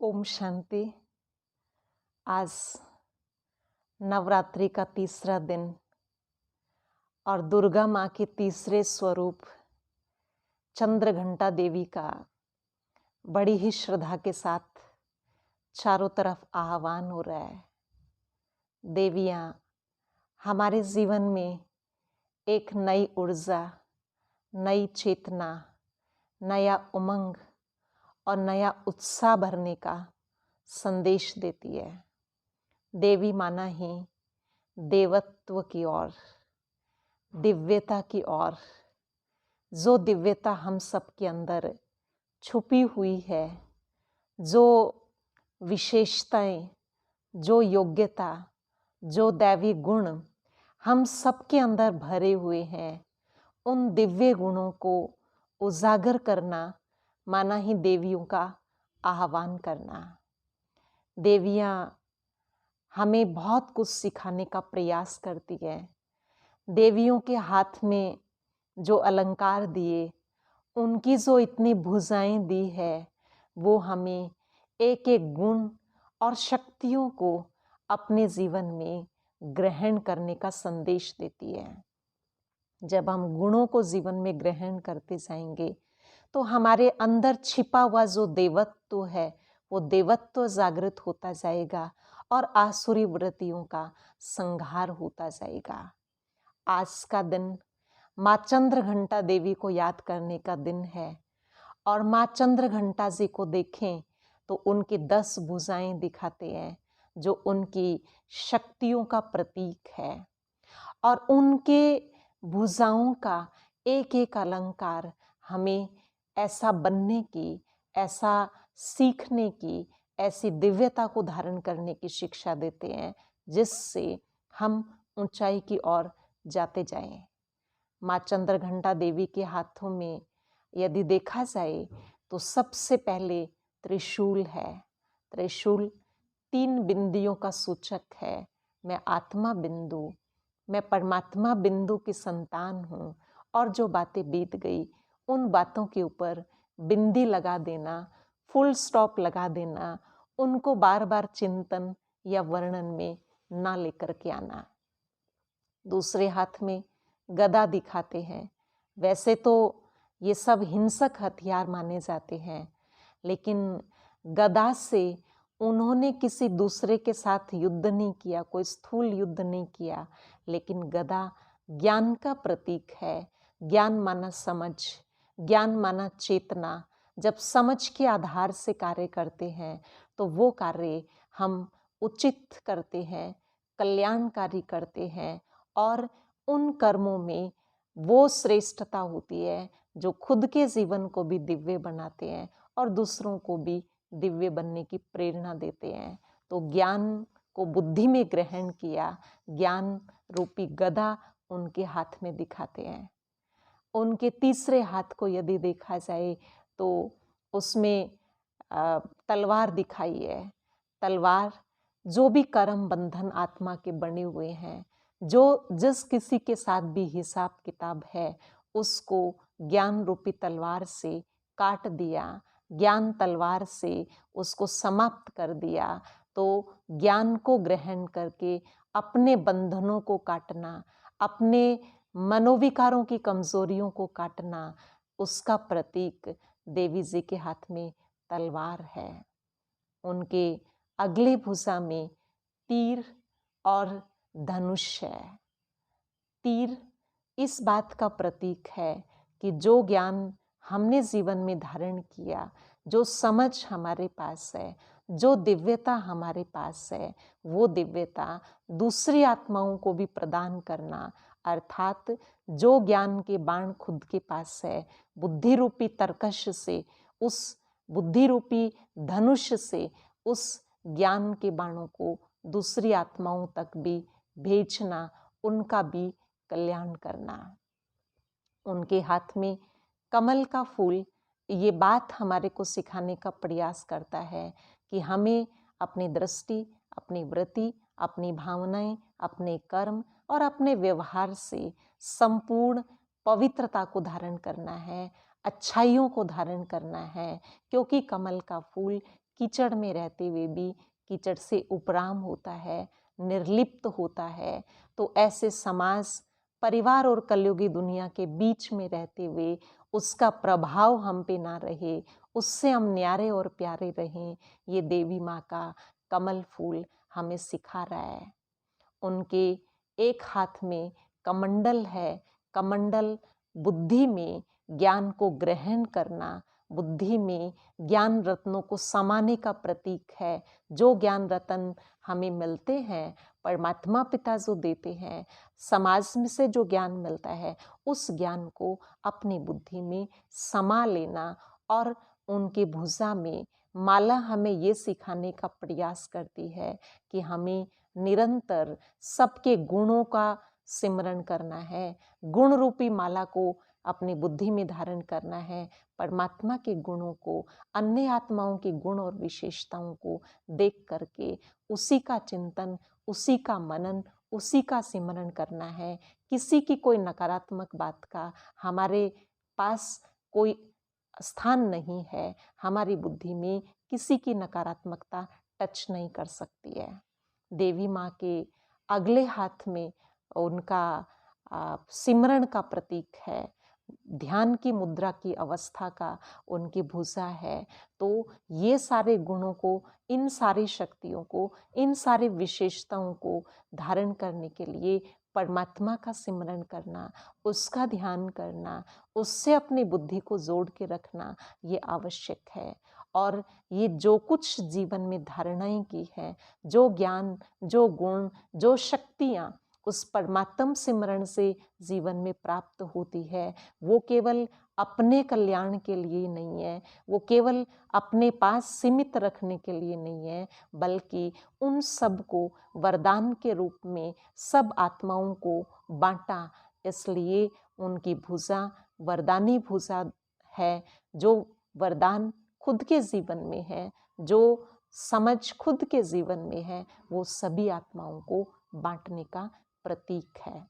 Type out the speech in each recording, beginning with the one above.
ओम शांति। आज नवरात्रि का तीसरा दिन और दुर्गा माँ के तीसरे स्वरूप चंद्रघंटा देवी का बड़ी ही श्रद्धा के साथ चारों तरफ आह्वान हो रहा है। देवियाँ हमारे जीवन में एक नई ऊर्जा, नई चेतना, नया उमंग और नया उत्साह भरने का संदेश देती है। देवी माना ही देवत्व की ओर, दिव्यता की ओर, जो दिव्यता हम सबके अंदर छुपी हुई है, जो विशेषताएं, जो योग्यता, जो दैवी गुण हम सबके अंदर भरे हुए हैं, उन दिव्य गुणों को उजागर करना माना ही देवियों का आह्वान करना। देवियाँ हमें बहुत कुछ सिखाने का प्रयास करती है। देवियों के हाथ में जो अलंकार दिए, उनकी जो इतनी भुजाएं दी है, वो हमें एक एक गुण और शक्तियों को अपने जीवन में ग्रहण करने का संदेश देती है। जब हम गुणों को जीवन में ग्रहण करते जाएंगे तो हमारे अंदर छिपा हुआ जो देवत्व है, वो देवत्व जागृत होता जाएगा और आसुरी वृत्तियों का संहार होता जाएगा। आज का दिन माँ चंद्रघंटा देवी को याद करने का दिन है और माँ चंद्रघंटा जी को देखें तो उनकी 10 भुजाएं दिखाते हैं, जो उनकी शक्तियों का प्रतीक है। और उनके भुजाओं का एक एक अलंकार हमें ऐसा बनने की, ऐसा सीखने की, ऐसी दिव्यता को धारण करने की शिक्षा देते हैं, जिससे हम ऊंचाई की ओर जाते जाएं। माँ चंद्रघंटा देवी के हाथों में यदि देखा जाए तो सबसे पहले त्रिशूल है। त्रिशूल 3 बिंदियों का सूचक है। मैं आत्मा बिंदु, मैं परमात्मा बिंदु की संतान हूँ, और जो बातें बीत गई उन बातों के ऊपर बिंदी लगा देना, फुल स्टॉप लगा देना, उनको बार बार चिंतन या वर्णन में ना लेकर के आना। दूसरे हाथ में गदा दिखाते हैं। वैसे तो ये सब हिंसक हथियार माने जाते हैं, लेकिन गदा से उन्होंने किसी दूसरे के साथ युद्ध नहीं किया, कोई स्थूल युद्ध नहीं किया, लेकिन गदा ज्ञान का प्रतीक है। ज्ञान माना समझ, ज्ञान माना चेतना। जब समझ के आधार से कार्य करते हैं तो वो कार्य हम उचित करते हैं, कल्याणकारी करते हैं, और उन कर्मों में वो श्रेष्ठता होती है जो खुद के जीवन को भी दिव्य बनाते हैं और दूसरों को भी दिव्य बनने की प्रेरणा देते हैं। तो ज्ञान को बुद्धि में ग्रहण किया, ज्ञान रूपी गदा उनके हाथ में दिखाते हैं। उनके तीसरे हाथ को यदि देखा जाए तो उसमें तलवार दिखाई है। तलवार जो भी कर्म बंधन आत्मा के बने हुए हैं, जो जिस किसी के साथ भी हिसाब किताब है, उसको ज्ञान रूपी तलवार से काट दिया, ज्ञान तलवार से उसको समाप्त कर दिया। तो ज्ञान को ग्रहण करके अपने बंधनों को काटना, अपने मनोविकारों की कमजोरियों को काटना, उसका प्रतीक देवी जी के हाथ में तलवार है। उनके अगले भुजा में तीर और धनुष है। तीर इस बात का प्रतीक है कि जो ज्ञान हमने जीवन में धारण किया, जो समझ हमारे पास है, जो दिव्यता हमारे पास है, वो दिव्यता दूसरी आत्माओं को भी प्रदान करना, अर्थात जो ज्ञान के बाण खुद के पास है, बुद्धि रूपी तर्कश से, उस बुद्धि रूपी धनुष से उस ज्ञान के बाणों को दूसरी आत्माओं तक भी भेजना, उनका भी कल्याण करना। उनके हाथ में कमल का फूल ये बात हमारे को सिखाने का प्रयास करता है कि हमें अपनी दृष्टि, अपनी वृत्ति, अपनी भावनाएं, अपने कर्म और अपने व्यवहार से संपूर्ण पवित्रता को धारण करना है, अच्छाइयों को धारण करना है, क्योंकि कमल का फूल कीचड़ में रहते हुए भी कीचड़ से उपराम होता है, निर्लिप्त होता है। तो ऐसे समाज, परिवार और कलयुगी दुनिया के बीच में रहते हुए उसका प्रभाव हम पे ना रहे, उससे हम न्यारे और प्यारे रहें, ये देवी माँ का कमल फूल हमें सिखा रहा है। उनके एक हाथ में कमंडल है, कमंडल बुद्धि में ज्ञान को ग्रहण करना, बुद्धि में ज्ञान रत्नों को समाने का प्रतीक है। जो ज्ञान रत्न हमें मिलते हैं, परमात्मा पिता जो देते हैं, समाज में से जो ज्ञान मिलता है, उस ज्ञान को अपनी बुद्धि में समा लेना और उनके भुजा में माला हमें ये सिखाने का प्रयास करती है कि हमें निरंतर सबके गुणों का सिमरण करना है, गुण रूपी माला को अपनी बुद्धि में धारण करना है, परमात्मा के गुणों को, अन्य आत्माओं के गुण और विशेषताओं को देख करके उसी का चिंतन, उसी का मनन, उसी का सिमरण करना है। किसी की कोई नकारात्मक बात का हमारे पास कोई स्थान नहीं है, हमारी बुद्धि में किसी की नकारात्मकता टच नहीं कर सकती है। देवी माँ के अगले हाथ में उनका सिमरण का प्रतीक है, ध्यान की मुद्रा की अवस्था का उनकी भुजा है। तो ये सारे गुणों को, इन सारी शक्तियों को, इन सारी विशेषताओं को धारण करने के लिए परमात्मा का सिमरण करना, उसका ध्यान करना, उससे अपनी बुद्धि को जोड़ के रखना ये आवश्यक है। और ये जो कुछ जीवन में धारणाएं की हैं, जो ज्ञान, जो गुण, जो शक्तियाँ उस परमात्म सिमरण से जीवन में प्राप्त होती है, वो केवल अपने कल्याण के लिए नहीं है, वो केवल अपने पास सीमित रखने के लिए नहीं है, बल्कि उन सब को वरदान के रूप में सब आत्माओं को बांटा। इसलिए उनकी भुजा वरदानी भुजा है। जो वरदान खुद के जीवन में है, जो समझ खुद के जीवन में है, वो सभी आत्माओं को बांटने का प्रतीक है।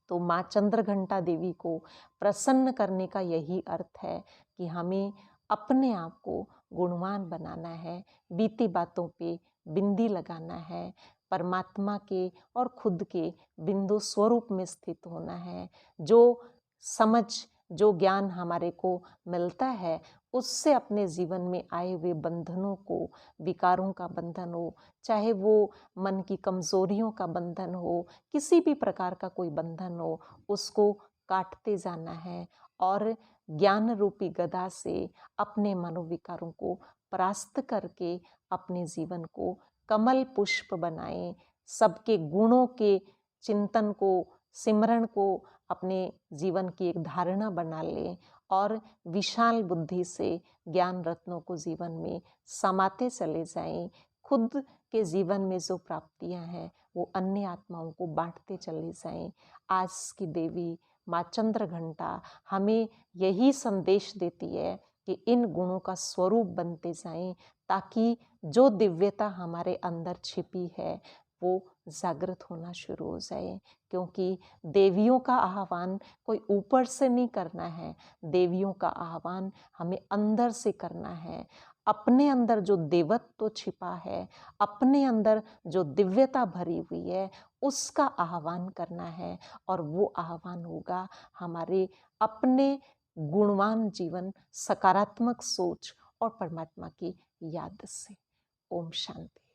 तो माँ चंद्रघंटा देवी को प्रसन्न करने का यही अर्थ है कि हमें अपने आप को गुणवान बनाना है, बीती बातों पे बिंदी लगाना है, परमात्मा के और खुद के बिंदु स्वरूप में स्थित होना है। जो समझ, जो ज्ञान हमारे को मिलता है, उससे अपने जीवन में आए हुए बंधनों को, विकारों का बंधन हो, चाहे वो मन की कमजोरियों का बंधन हो, किसी भी प्रकार का कोई बंधन हो, उसको काटते जाना है और ज्ञान रूपी गदा से अपने मनोविकारों को परास्त करके अपने जीवन को कमल पुष्प बनाएं। सबके गुणों के चिंतन को, सिमरण को अपने जीवन की एक धारणा बना लें और विशाल बुद्धि से ज्ञान रत्नों को जीवन में समाते चले जाएं। खुद के जीवन में जो प्राप्तियां हैं, वो अन्य आत्माओं को बांटते चले जाएं। आज की देवी माँ चंद्रघंटा हमें यही संदेश देती है कि इन गुणों का स्वरूप बनते जाएं, ताकि जो दिव्यता हमारे अंदर छिपी है वो जागृत होना शुरू हो जाए। क्योंकि देवियों का आह्वान कोई ऊपर से नहीं करना है, देवियों का आह्वान हमें अंदर से करना है। अपने अंदर जो देवत्व छिपा है, अपने अंदर जो दिव्यता भरी हुई है, उसका आह्वान करना है। और वो आह्वान होगा हमारे अपने गुणवान जीवन, सकारात्मक सोच और परमात्मा की याद से। ओम शांति।